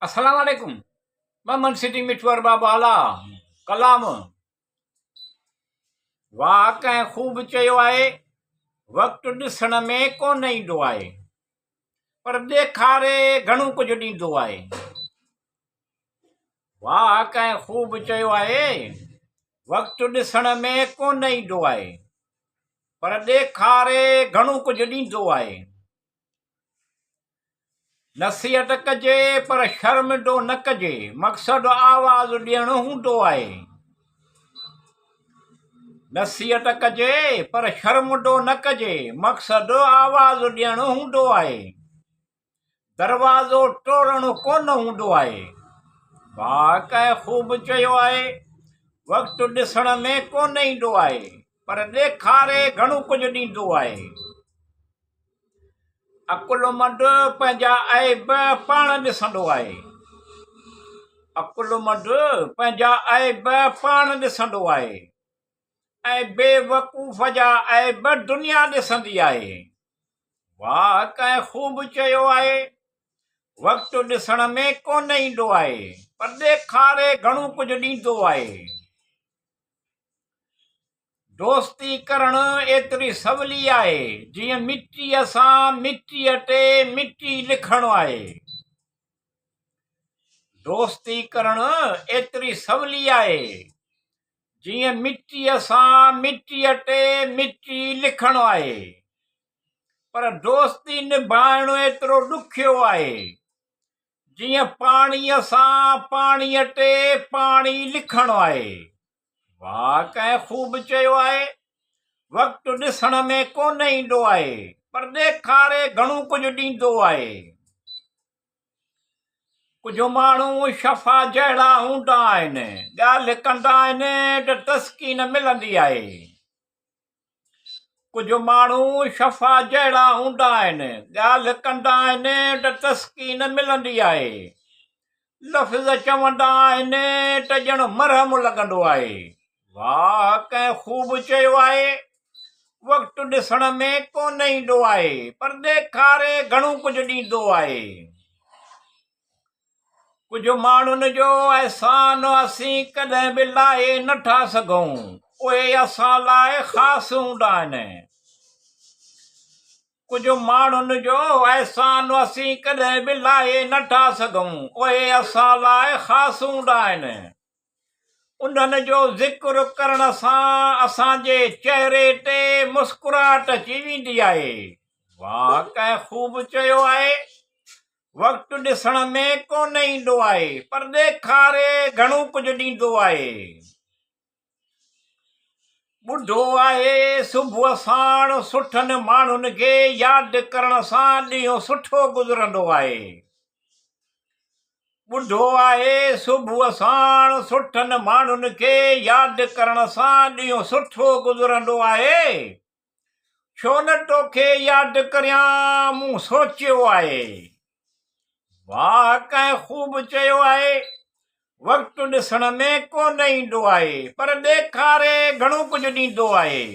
अस्सलाम वालेकुम। ममन सिटी मिठवर बाबाला कलाम वाह कंहिं ख़ूब चयो आहे, वक़्तु ॾिसण में कोन ईंदो आहे, पर ॾेखारे घणो कुझु ॾींदो आहे। वाह कंहिं ख़ूब चयो आहे, वक़्तु ॾिसण में कोन ईंदो आहे, पर ॾेखारे घणो कुझु ॾींदो आहे। नसीहत कजे पर शर्मिंदो न कजे, मक़सदु आवाज़ ॾियणो हूंदो आहे। नसीहत कजे पर शर्मिंदो न कजे, मक़सदु आवाज़ ॾियणो हूंदो आहे। दरवाज़ो टोड़णो कोन हूंदो आहे। वाह कंहिं ख़ूब चयो आहे, वक़्तु ॾिसण में कोन ईंदो आहे, पर ॾेखारे घणो कुझु ॾींदो आहे। अकुलमंद पंहिंजा ऐब पाण ॾिसंदो आहे। अकुलमंद पंहिंजा ऐब पाण ॾिसंदो आहे, ऐं बेवकूफ़ जा ऐब दुनिया ॾिसंदी आहे। वाह कंहिं ख़ूब चयो आहे, वक़्तु ॾिसण में कोन ईंदो आहे, पर ॾेखारे घणो कुझु ॾींदो आहे। दोस्ती करणु एतिरी सवली आहे, जीअं मिटीअ सां मिटीअ ते मिटी लिखणु आहे। दोस्ती करणु एतिरी सवली आहे, जीअं मिटीअ सां मिटीअ ते मिटी लिखणु आहे, पर दोस्ती निभाइणु एतिरो ॾुखियो आहे, जीअं पाणीअ सां पाणीअ ते पाणी लिखणु आहे। वाह कंहिं ख़ूब चयो आहे, वक़्तु ॾिसण में कोन ईंदो आहे, पर ॾेखारे घणो कुझु ॾींदो आहे। कुझु माण्हू शफ़ा जहिड़ा हूंदा आहिनि, ॻाल्हि कंदा आहिनि त तस्कीन मिलंदी आहे। कुझु माण्हू शफ़ा जहिड़ा हूंदा आहिनि, ॻाल्हि कंदा आहिनि त तस्कीन मिलंदी आहे। लफ़्ज़ चवंदा आहिनि त ॼण मरहम लॻंदो आहे। वाह कंहिं ख़ूब चयो आहे, वक़्तु ॾिसण में कोन ईंदो आहे, पर ॾेखारे घणो कुझु ॾींदो आहे। कुझु माण्हुनि जो अहसान असीं कॾहिं बि लाहे नथा सघूं, उहे असां लाइ ख़ासि हूंदा आहिनि। कुझु माण्हुनि जो अहसान असीं कॾहिं बि लाहे नथा सघूं, उहे असां लाइ ख़ासि हूंदा आहिनि। उन्हनि जो ज़िक्र करण सां असांजे चहिरे ते मुस्कुराहट अची वेंदी आहे। वाह कंहिं ख़ूब चयो आहे, वक़्तु ॾिसण में कोन ईंदो आहे, पर ॾेखारे घणो कुझु ॾींदो आहे। ॿुधो आहे सुबुह साण सुठनि माण्हुनि खे यादि करण सां ॾींहुं सुठो गुज़रंदो आहे। ॿुधो आहे सुबुह साण सुठनि माण्हुनि खे यादि करण सां ॾींहुं सुठो गुज़रंदो आहे। छो न तोखे यादि करियां, मूं सोचियो आहे। वाह कंहिं ख़ूब चयो आहे, वक़्तु ॾिसण में कोन ईंदो आहे, पर ॾेखारे घणो कुझु ॾींदो आहे।